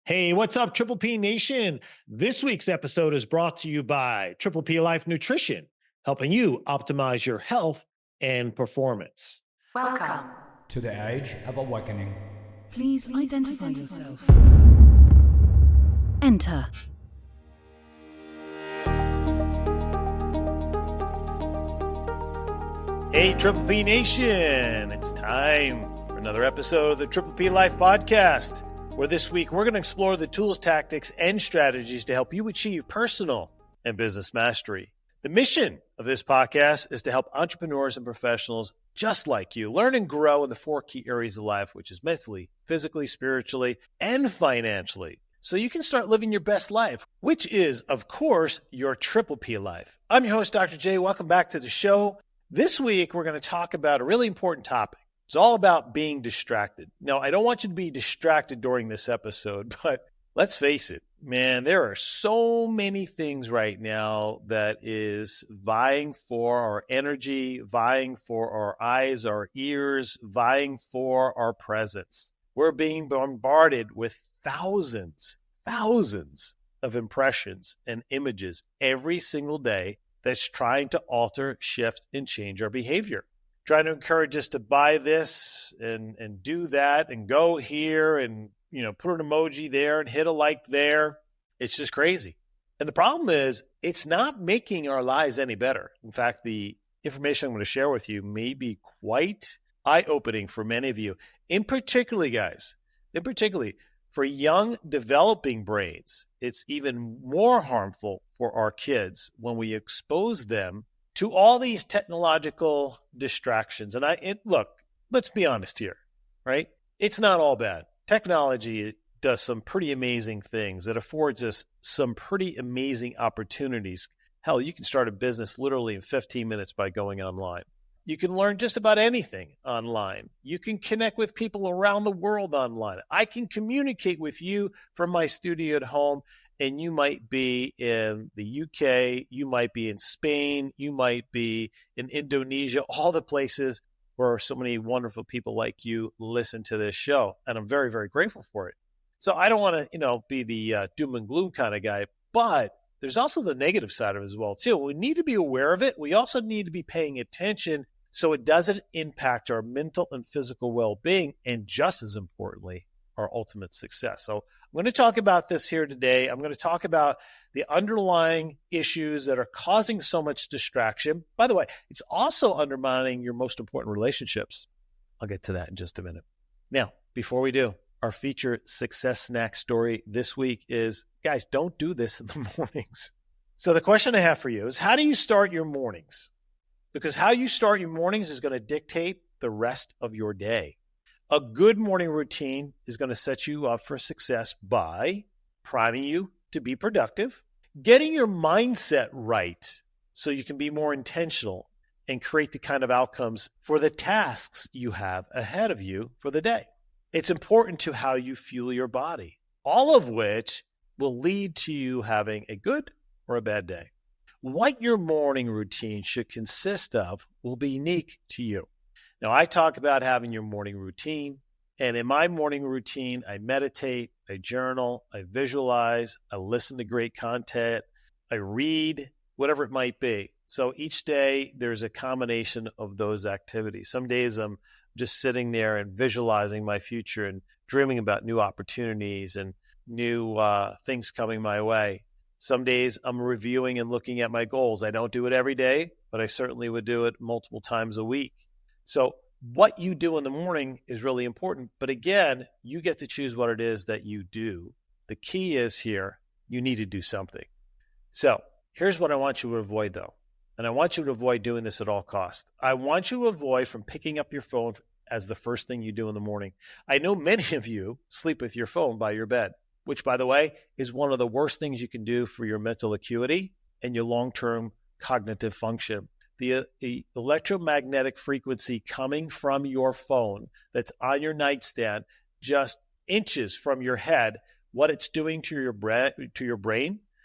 Hey, what's up, Triple P Nation? This week's episode is brought to you by Triple P Life Nutrition, helping you optimize your health and performance. Welcome to the age of awakening. Please identify yourself. Enter. Hey, Triple P Nation, it's time for another episode of the Triple P Life Podcast, where this week we're going to explore the tools, tactics, and strategies to help you achieve personal and business mastery. The mission of this podcast is to help entrepreneurs and professionals just like you learn and grow in the four key areas of life, which is mentally, physically, spiritually, and financially, so you can start living your best life, which is, of course, your Triple P life. I'm your host, Dr. J. Welcome back to the show. This week, we're going to talk about a really important topic. It's all about being distracted. Now, I don't want you to be distracted during this episode, but let's face it, man, there are so many things right now that is vying for our energy, vying for our eyes, our ears, vying for our presence. We're being bombarded with thousands of impressions and images every single day that's trying to alter, shift, and change our behavior. Trying to encourage us to buy this and do that and go here and, put an emoji there and hit a like there. It's just crazy. And the problem is it's not making our lives any better. In fact, the information I'm going to share with you may be quite eye-opening for many of you. In particular, for young developing brains, it's even more harmful for our kids when we expose them to all these technological distractions. And look, let's be honest here, right? It's not all bad. Technology does some pretty amazing things. It affords us some pretty amazing opportunities. Hell, you can start a business literally in 15 minutes by going online. You can learn just about anything online. You can connect with people around the world online. I can communicate with you from my studio at home, and you might be in the UK, you might be in Spain, you might be in Indonesia, all the places where so many wonderful people like you listen to this show. And I'm very, very grateful for it. So I don't want to, be the doom and gloom kind of guy, but there's also the negative side of it as well, too. We need to be aware of it. We also need to be paying attention so it doesn't impact our mental and physical well-being, and just as importantly, our ultimate success. So I'm going to talk about this here today. I'm going to talk about the underlying issues that are causing so much distraction. By the way, it's also undermining your most important relationships. I'll get to that in just a minute. Now, before we do, our featured success snack story this week is, guys, don't do this in the mornings. So the question I have for you is, how do you start your mornings? Because how you start your mornings is going to dictate the rest of your day. A good morning routine is going to set you up for success by priming you to be productive, getting your mindset right so you can be more intentional and create the kind of outcomes for the tasks you have ahead of you for the day. It's important to how you fuel your body, all of which will lead to you having a good or a bad day. What your morning routine should consist of will be unique to you. Now, I talk about having your morning routine, and in my morning routine, I meditate, I journal, I visualize, I listen to great content, I read, whatever it might be. So each day, there's a combination of those activities. Some days I'm just sitting there and visualizing my future and dreaming about new opportunities and new things coming my way. Some days I'm reviewing and looking at my goals. I don't do it every day, but I certainly would do it multiple times a week. So what you do in the morning is really important. But again, you get to choose what it is that you do. The key is here, you need to do something. So here's what I want you to avoid, though. And I want you to avoid doing this at all costs. I want you to avoid from picking up your phone as the first thing you do in the morning. I know many of you sleep with your phone by your bed, which, by the way, is one of the worst things you can do for your mental acuity and your long-term cognitive function. The electromagnetic frequency coming from your phone that's on your nightstand, just inches from your head, what it's doing to your brain,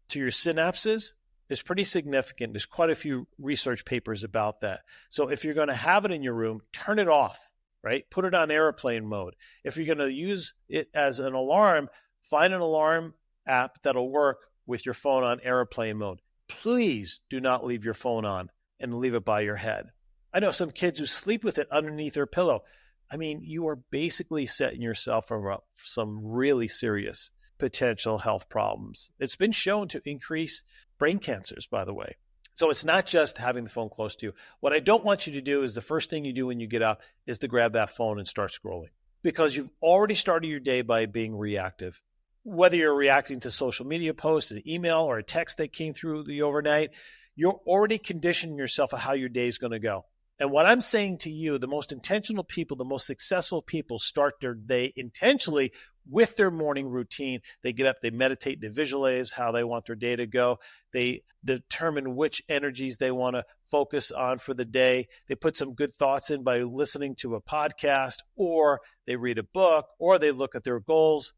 to your synapses, is pretty significant. There's quite a few research papers about that. So if you're going to have it in your room, turn it off, right? Put it on airplane mode. If you're going to use it as an alarm, Find an alarm app that'll work with your phone on airplane mode. Please do not leave your phone on and leave it by your head. I know some kids who sleep with it underneath their pillow. I mean, you are basically setting yourself up for some really serious potential health problems. It's been shown to increase brain cancers, by the way. So it's not just having the phone close to you. What I don't want you to do is the first thing you do when you get up is to grab that phone and start scrolling, because you've already started your day by being reactive. Whether you're reacting to social media posts, an email, or a text that came through the overnight, you're already conditioning yourself of how your day is going to go. And what I'm saying to you, the most intentional people, the most successful people start their day intentionally with their morning routine. They get up, they meditate, they visualize how they want their day to go. They determine which energies they want to focus on for the day. They put some good thoughts in by listening to a podcast, or they read a book, or they look at their goals.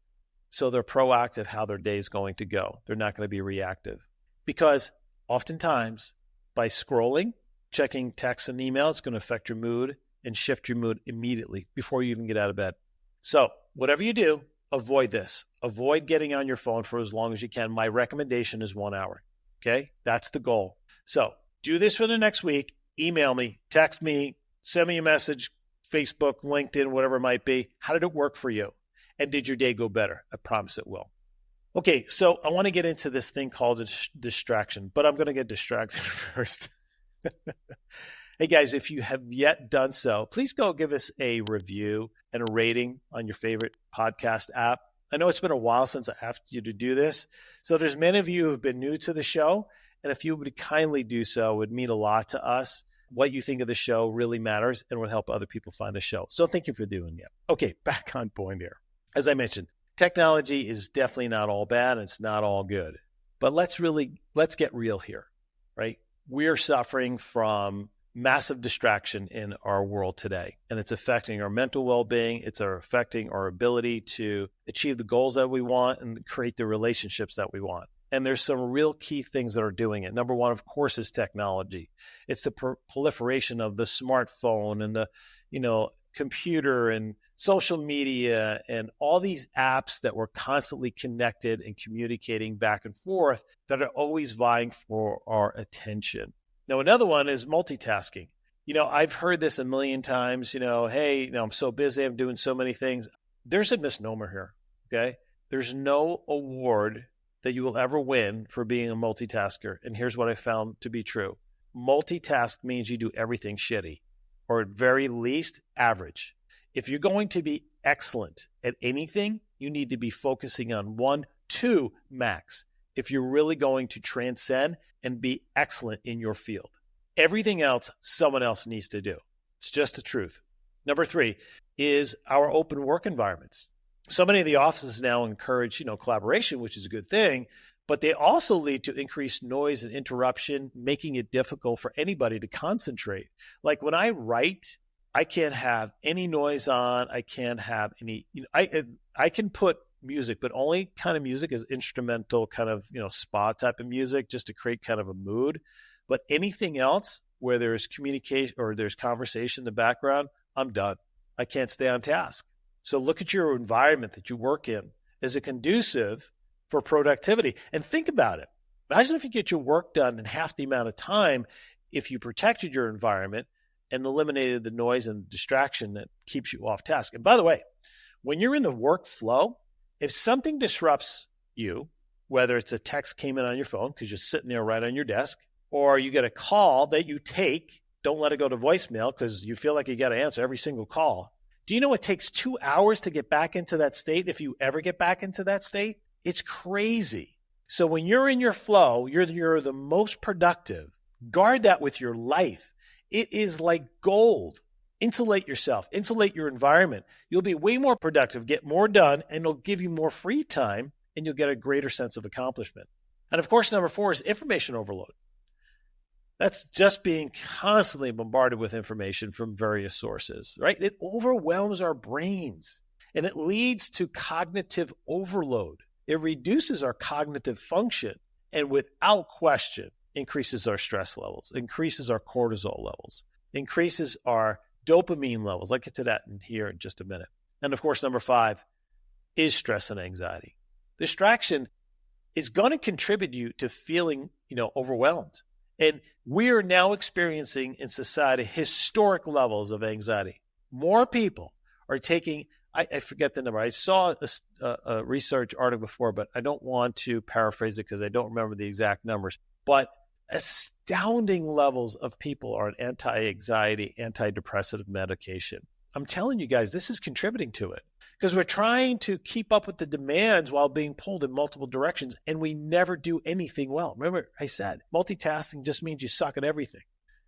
So they're proactive how their day is going to go. They're not going to be reactive. Because oftentimes by scrolling, checking texts and emails, it's going to affect your mood and shift your mood immediately before you even get out of bed. So whatever you do, avoid this. Avoid getting on your phone for as long as you can. My recommendation is 1 hour. Okay? That's the goal. So do this for the next week. Email me, text me, send me a message, Facebook, LinkedIn, whatever it might be. How did it work for you? And did your day go better? I promise it will. Okay, so I want to get into this thing called distraction, but I'm going to get distracted first. Hey guys, if you have yet done so, please go give us a review and a rating on your favorite podcast app. I know it's been a while since I asked you to do this. So there's many of you who have been new to the show, and if you would kindly do so, it would mean a lot to us. What you think of the show really matters and would help other people find the show. So thank you for doing it. Okay, back on point here. As I mentioned, technology is definitely not all bad and it's not all good. But let's get real here, right? We're suffering from massive distraction in our world today, and it's affecting our mental well-being. It's affecting our ability to achieve the goals that we want and create the relationships that we want. And there's some real key things that are doing it. Number one, of course, is technology. It's the proliferation of the smartphone and the, computer and social media and all these apps that we're constantly connected and communicating back and forth that are always vying for our attention. Now, another one is multitasking. I've heard this a million times, hey, I'm so busy, I'm doing so many things. There's a misnomer here, okay? There's no award that you will ever win for being a multitasker. And here's what I found to be true. Multitask means you do everything shitty, or at very least, average. If you're going to be excellent at anything, you need to be focusing on 1, 2 max if you're really going to transcend and be excellent in your field. Everything else, someone else needs to do. It's just the truth. Number 3 is our open work environments. So many of the offices now encourage, collaboration, which is a good thing, but they also lead to increased noise and interruption, making it difficult for anybody to concentrate. Like when I write, I can't have any noise on. I can't have any, I can put music, but only kind of music is instrumental, kind of, spa type of music just to create kind of a mood. But anything else where there's communication or there's conversation in the background, I'm done. I can't stay on task. So look at your environment that you work in. Is it conducive for productivity? And think about it. Imagine if you get your work done in half the amount of time if you protected your environment and eliminated the noise and distraction that keeps you off task. And by the way, when you're in the workflow, if something disrupts you, whether it's a text came in on your phone because you're sitting there right on your desk, or you get a call that you take, don't let it go to voicemail because you feel like you got to answer every single call. Do you know it takes 2 hours to get back into that state if you ever get back into that state? It's crazy. So when you're in your flow, you're the most productive. Guard that with your life. It is like gold. Insulate yourself. Insulate your environment. You'll be way more productive, get more done, and it'll give you more free time, and you'll get a greater sense of accomplishment. And of course, number 4 is information overload. That's just being constantly bombarded with information from various sources, right? It overwhelms our brains, and it leads to cognitive overload. It reduces our cognitive function, and without question, increases our stress levels, increases our cortisol levels, increases our dopamine levels. I'll get to that in just a minute. And of course, number 5 is stress and anxiety. Distraction is going to contribute you to feeling, overwhelmed. And we are now experiencing in society historic levels of anxiety. More people are taking, I forget the number. I saw a research article before, but I don't want to paraphrase it because I don't remember the exact numbers. But astounding levels of people are on anti-anxiety, antidepressant medication. I'm telling you guys, this is contributing to it because we're trying to keep up with the demands while being pulled in multiple directions, and we never do anything well. Remember, I said multitasking just means you suck at everything.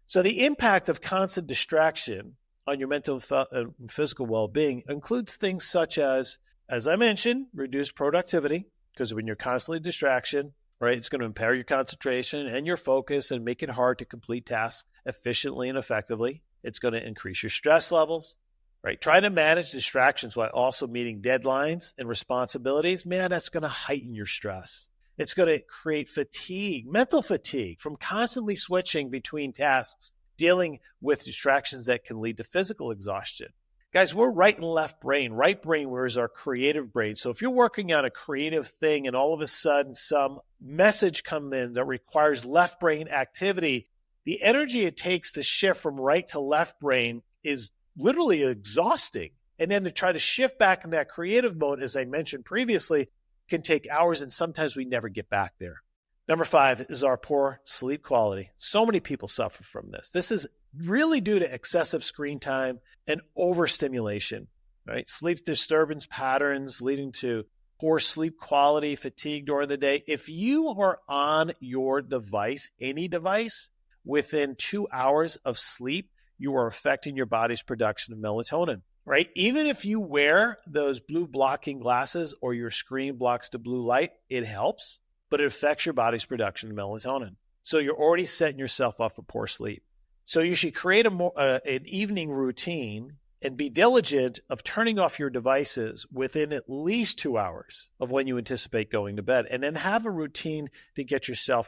So the impact of constant distraction on your mental and physical well-being includes things such as I mentioned, reduced productivity, because when you're constantly distraction, right, it's going to impair your concentration and your focus and make it hard to complete tasks efficiently and effectively. It's going to increase your stress levels, right? Trying to manage distractions while also meeting deadlines and responsibilities, man, that's going to heighten your stress. It's going to create fatigue, mental fatigue from constantly switching between tasks, dealing with distractions that can lead to physical exhaustion. Guys, we're right and left brain. Right brain is our creative brain. So if you're working on a creative thing and all of a sudden some message comes in that requires left brain activity, the energy it takes to shift from right to left brain is literally exhausting. And then to try to shift back in that creative mode, as I mentioned previously, can take hours, and sometimes we never get back there. Number 5 is our poor sleep quality. So many people suffer from this. This is really due to excessive screen time and overstimulation, right? Sleep disturbance patterns leading to poor sleep quality, fatigue during the day. If you are on your device, any device, within 2 hours of sleep, you are affecting your body's production of melatonin, right? Even if you wear those blue blocking glasses or your screen blocks the blue light, it helps, but it affects your body's production of melatonin. So you're already setting yourself up for poor sleep. So you should create an evening routine and be diligent of turning off your devices within at least 2 hours of when you anticipate going to bed. And then have a routine to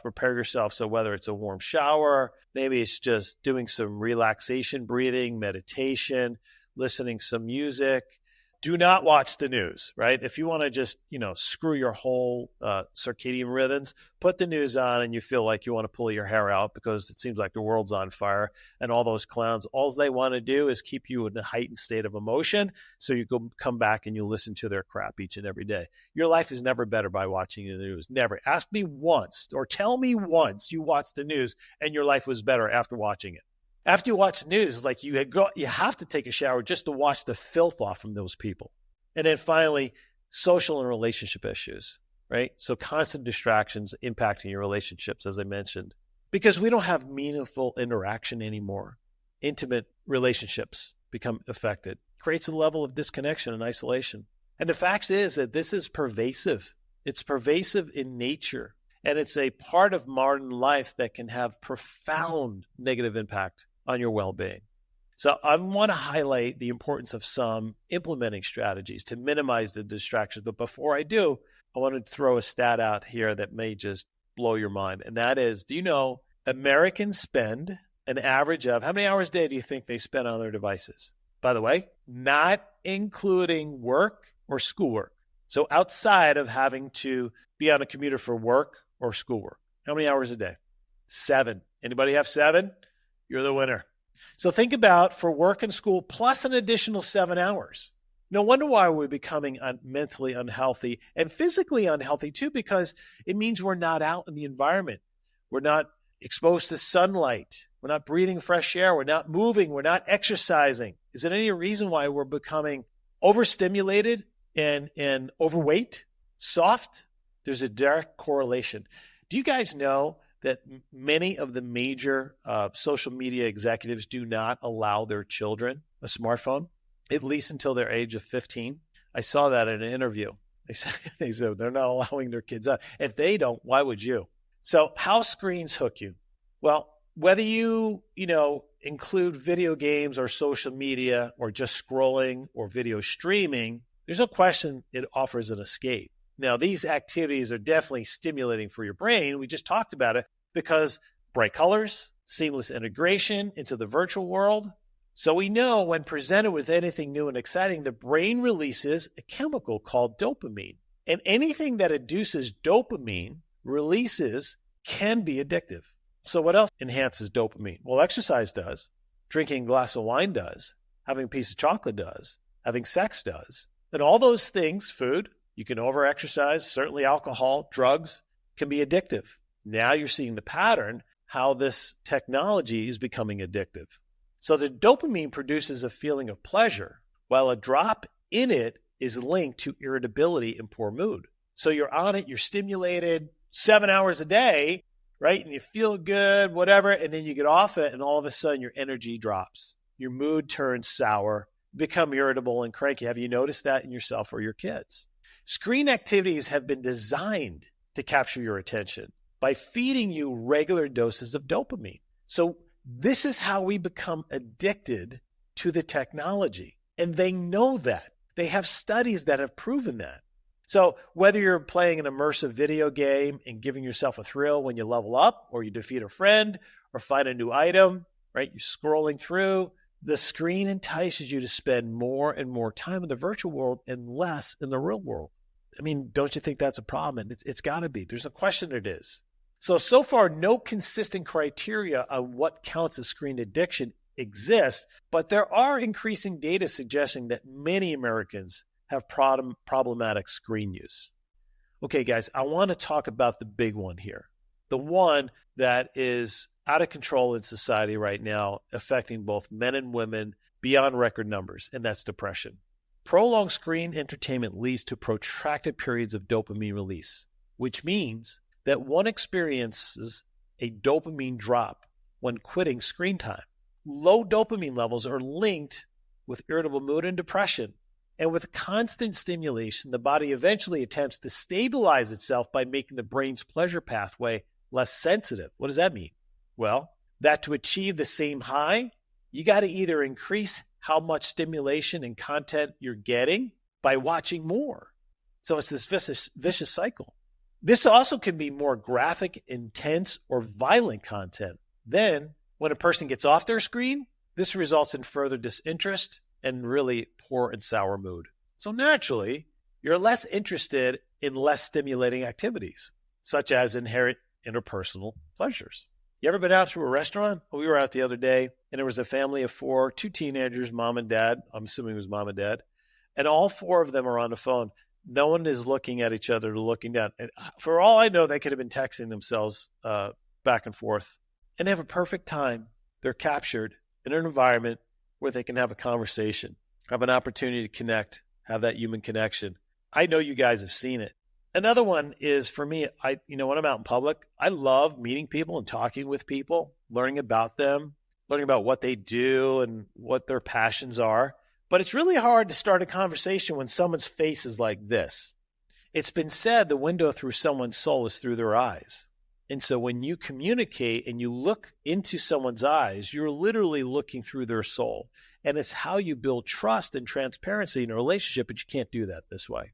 prepare yourself. So whether it's a warm shower, maybe it's just doing some relaxation, breathing, meditation, listening some music. Do not watch the news, right? If you want to just, screw your whole circadian rhythms, put the news on and you feel like you want to pull your hair out because it seems like the world's on fire and all those clowns, all they want to do is keep you in a heightened state of emotion. So you come back and you listen to their crap each and every day. Your life is never better by watching the news. Never. Ask me once or tell me once you watched the news and your life was better after watching it. After you watch the news, it's like you have to take a shower just to wash the filth off from those people. And then finally, social and relationship issues, right? So constant distractions impacting your relationships, as I mentioned, because we don't have meaningful interaction anymore. Intimate relationships become affected. Creates a level of disconnection and isolation. And the fact is that this is pervasive. It's pervasive in nature. And it's a part of modern life that can have profound negative impact on your well-being. So I want to highlight the importance of some implementing strategies to minimize the distractions. But before I do, I want to throw a stat out here that may just blow your mind. And that is, do you know Americans spend an average of, how many hours a day do you think they spend on their devices? By the way, not including work or schoolwork. So outside of having to be on a computer for work or schoolwork. How many hours a day? 7. Anybody have 7? You're the winner. So think about for work and school plus an additional 7 hours. No wonder why we're becoming mentally unhealthy and physically unhealthy too, because it means we're not out in the environment. We're not exposed to sunlight. We're not breathing fresh air. We're not moving. We're not exercising. Is there any reason why we're becoming overstimulated and overweight, soft? There's a direct correlation. Do you guys know that many of the major social media executives do not allow their children a smartphone, at least until their age of 15? I saw that in an interview. They said they're not allowing their kids out. If they don't, why would you? So how screens hook you? Well, whether you include video games or social media or just scrolling or video streaming, there's no question it offers an escape. Now, these activities are definitely stimulating for your brain. We just talked about it because bright colors, seamless integration into the virtual world. So we know when presented with anything new and exciting, the brain releases a chemical called dopamine. And anything that induces dopamine releases can be addictive. So what else enhances dopamine? Well, exercise does. Drinking a glass of wine does. Having a piece of chocolate does. Having sex does. And all those things, food, you can over-exercise, certainly alcohol, drugs, can be addictive. Now you're seeing the pattern, how this technology is becoming addictive. So the dopamine produces a feeling of pleasure, while a drop in it is linked to irritability and poor mood. So you're on it, you're stimulated 7 hours a day, right? And you feel good, whatever, and then you get off it, and all of a sudden your energy drops. Your mood turns sour, become irritable and cranky. Have you noticed that in yourself or your kids? Screen activities have been designed to capture your attention by feeding you regular doses of dopamine. So this is how we become addicted to the technology. And they know that. They have studies that have proven that. So whether you're playing an immersive video game and giving yourself a thrill when you level up, or you defeat a friend, or find a new item, right? You're scrolling through. The screen entices you to spend more and more time in the virtual world and less in the real world. I mean, don't you think that's a problem? And it's got to be. There's no question it is. So far, no consistent criteria on what counts as screen addiction exists, but there are increasing data suggesting that many Americans have problematic screen use. Okay, guys, I want to talk about the big one here. The one that is out of control in society right now, affecting both men and women beyond record numbers, and that's depression. Prolonged screen entertainment leads to protracted periods of dopamine release, which means that one experiences a dopamine drop when quitting screen time. Low dopamine levels are linked with irritable mood and depression. And with constant stimulation, the body eventually attempts to stabilize itself by making the brain's pleasure pathway less sensitive. What does that mean? Well, that to achieve the same high, you got to either increase how much stimulation and content you're getting by watching more. So it's this vicious cycle. This also can be more graphic, intense, or violent content. Then, when a person gets off their screen, this results in further disinterest and really poor and sour mood. So naturally, you're less interested in less stimulating activities, such as inherent interpersonal pleasures. You ever been out to a restaurant? Well, we were out the other day, and there was a family of 4, 2 teenagers, mom and dad. I'm assuming it was mom and dad. And all 4 of them are on the phone. No one is looking at each other or looking down. And for all I know, they could have been texting themselves back and forth. And they have a perfect time. They're captured in an environment where they can have a conversation, have an opportunity to connect, have that human connection. I know you guys have seen it. Another one is for me, when I'm out in public, I love meeting people and talking with people, learning about them, learning about what they do and what their passions are. But it's really hard to start a conversation when someone's face is like this. It's been said the window through someone's soul is through their eyes. And so when you communicate and you look into someone's eyes, you're literally looking through their soul. And it's how you build trust and transparency in a relationship, but you can't do that this way.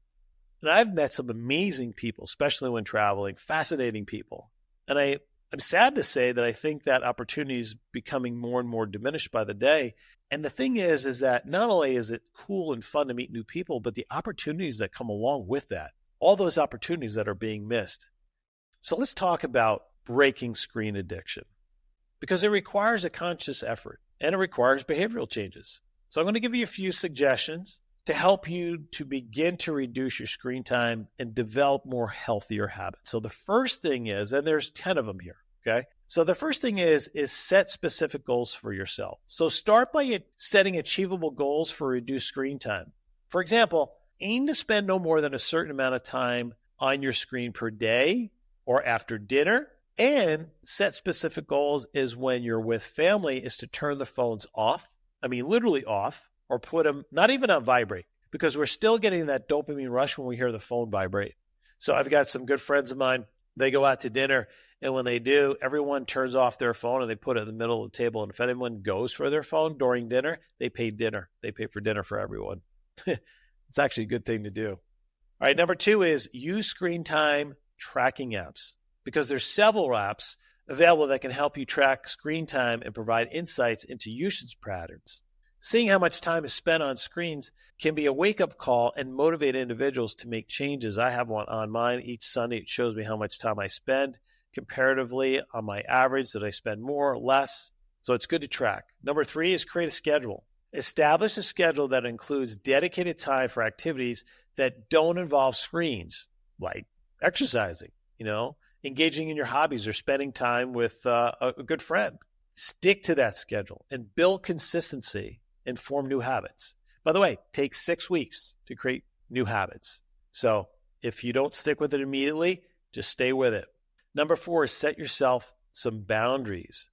And I've met some amazing people, especially when traveling, fascinating people. And I'm sad to say that I think that opportunity is becoming more and more diminished by the day. And the thing is that not only is it cool and fun to meet new people, but the opportunities that come along with that, all those opportunities that are being missed. So let's talk about breaking screen addiction, because it requires a conscious effort and it requires behavioral changes. So I'm going to give you a few suggestions to help you to begin to reduce your screen time and develop more healthier habits. So the first thing is, and there's 10 of them here, okay? So the first thing is set specific goals for yourself. So start by setting achievable goals for reduced screen time. For example, aim to spend no more than a certain amount of time on your screen per day or after dinner, and set specific goals is when you're with family is to turn the phones off. I mean, literally off, or put them not even on vibrate, because we're still getting that dopamine rush when we hear the phone vibrate. So I've got some good friends of mine, they go out to dinner, and when they do, everyone turns off their phone and they put it in the middle of the table. And if anyone goes for their phone during dinner, they pay dinner. They pay for dinner for everyone. It's actually a good thing to do. All right, number 2 is use screen time tracking apps, because there's several apps available that can help you track screen time and provide insights into usage patterns. Seeing how much time is spent on screens can be a wake-up call and motivate individuals to make changes. I have one on mine. Each Sunday, it shows me how much time I spend comparatively on my average. Did I spend more or less? So it's good to track. Number 3 is create a schedule. Establish a schedule that includes dedicated time for activities that don't involve screens, like exercising, engaging in your hobbies or spending time with a good friend. Stick to that schedule and build consistency and form new habits. By the way, it takes 6 weeks to create new habits. So if you don't stick with it immediately, just stay with it. Number 4 is set yourself some boundaries.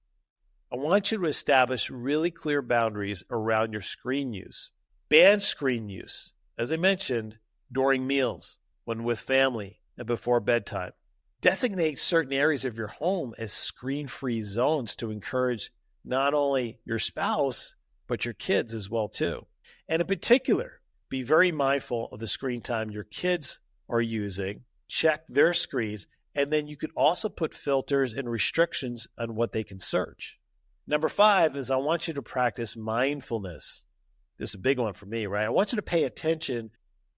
I want you to establish really clear boundaries around your screen use. Ban screen use, as I mentioned, during meals, when with family, and before bedtime. Designate certain areas of your home as screen-free zones to encourage not only your spouse, but your kids as well too. And in particular, be very mindful of the screen time your kids are using. Check their screens, and then you could also put filters and restrictions on what they can search. Number 5 is I want you to practice mindfulness. This is a big one for me, right? I want you to pay attention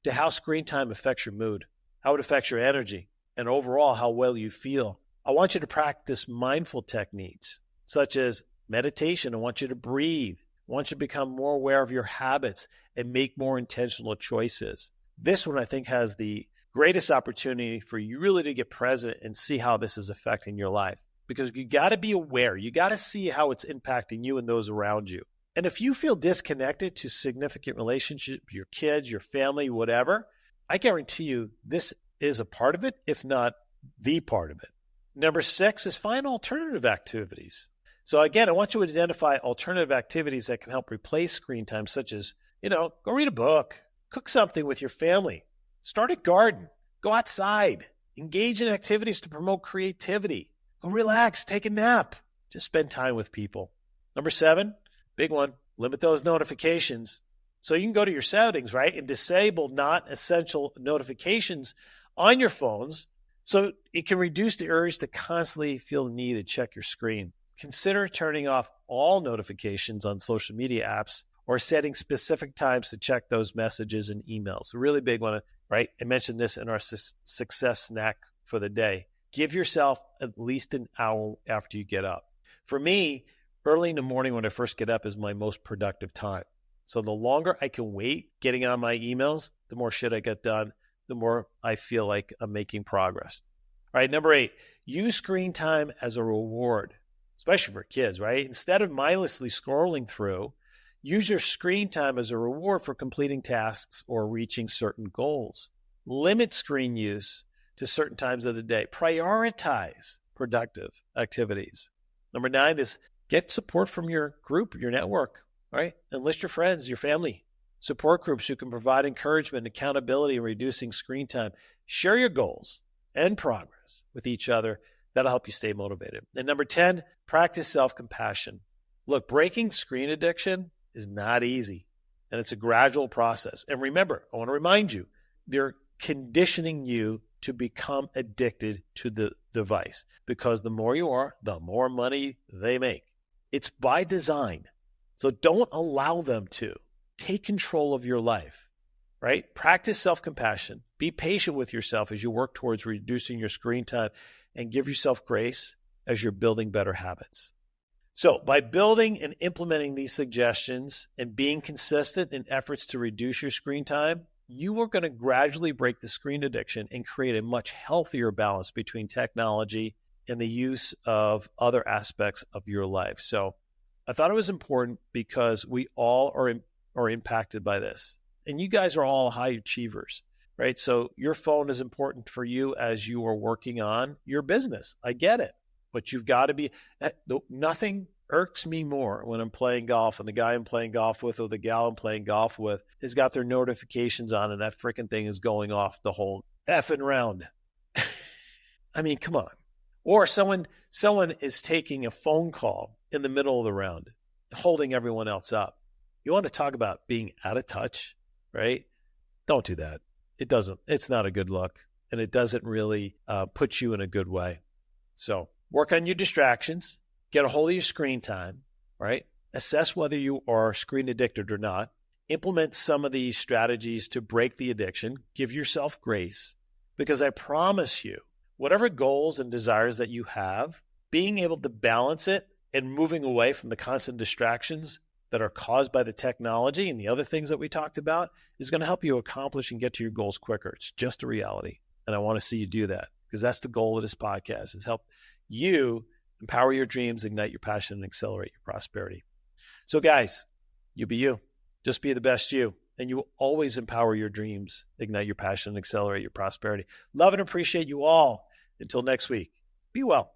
to how screen time affects your mood, how it affects your energy, and overall how well you feel. I want you to practice mindful techniques such as meditation. I want you to breathe. I want you to become more aware of your habits and make more intentional choices. This one I think has the greatest opportunity for you really to get present and see how this is affecting your life. Because you got to be aware. You got to see how it's impacting you and those around you. And if you feel disconnected to significant relationships, your kids, your family, whatever, I guarantee you this is a part of it, if not the part of it. Number 6 is find alternative activities. So again, I want you to identify alternative activities that can help replace screen time, such as, go read a book, cook something with your family, start a garden, go outside, engage in activities to promote creativity. Go relax, take a nap. Just spend time with people. Number 7, big one, limit those notifications. So you can go to your settings, right, and disable not essential notifications on your phones so it can reduce the urge to constantly feel the need to check your screen. Consider turning off all notifications on social media apps or setting specific times to check those messages and emails. A really big one, right? I mentioned this in our success snack for the day. Give yourself at least an hour after you get up. For me, early in the morning when I first get up is my most productive time. So the longer I can wait getting on my emails, the more shit I get done, the more I feel like I'm making progress. All right, number 8, use screen time as a reward, especially for kids, right? Instead of mindlessly scrolling through, use your screen time as a reward for completing tasks or reaching certain goals. Limit screen use to certain times of the day. Prioritize productive activities. Number 9 is get support from your group, your network, right? Enlist your friends, your family, support groups who can provide encouragement, accountability, and reducing screen time. Share your goals and progress with each other. That'll help you stay motivated. And number 10, practice self-compassion. Look, breaking screen addiction is not easy, and it's a gradual process. And remember, I want to remind you, they're conditioning you to become addicted to the device because the more you are, the more money they make. It's by design. So don't allow them to. Take control of your life, right? Practice self-compassion. Be patient with yourself as you work towards reducing your screen time and give yourself grace as you're building better habits. So by building and implementing these suggestions and being consistent in efforts to reduce your screen time, you are going to gradually break the screen addiction and create a much healthier balance between technology and the use of other aspects of your life. So I thought it was important because we all are impacted by this. And you guys are all high achievers, right? So your phone is important for you as you are working on your business. I get it. But you've got to be, nothing irks me more when I'm playing golf and the guy I'm playing golf with or the gal I'm playing golf with has got their notifications on and that freaking thing is going off the whole effing round. I mean, come on. Or someone is taking a phone call in the middle of the round, holding everyone else up. You want to talk about being out of touch, right? Don't do that. It's not a good look, and it doesn't really put you in a good way. So work on your distractions, get a hold of your screen time, right? assess whether you are screen addicted or not, implement some of these strategies to break the addiction, give yourself grace, because I promise you, whatever goals and desires that you have, being able to balance it and moving away from the constant distractions that are caused by the technology and the other things that we talked about is going to help you accomplish and get to your goals quicker. It's just a reality. And I want to see you do that because that's the goal of this podcast is help you empower your dreams, ignite your passion, and accelerate your prosperity. So guys, you be you. Just be the best you. And you will always empower your dreams, ignite your passion, and accelerate your prosperity. Love and appreciate you all. Until next week, be well.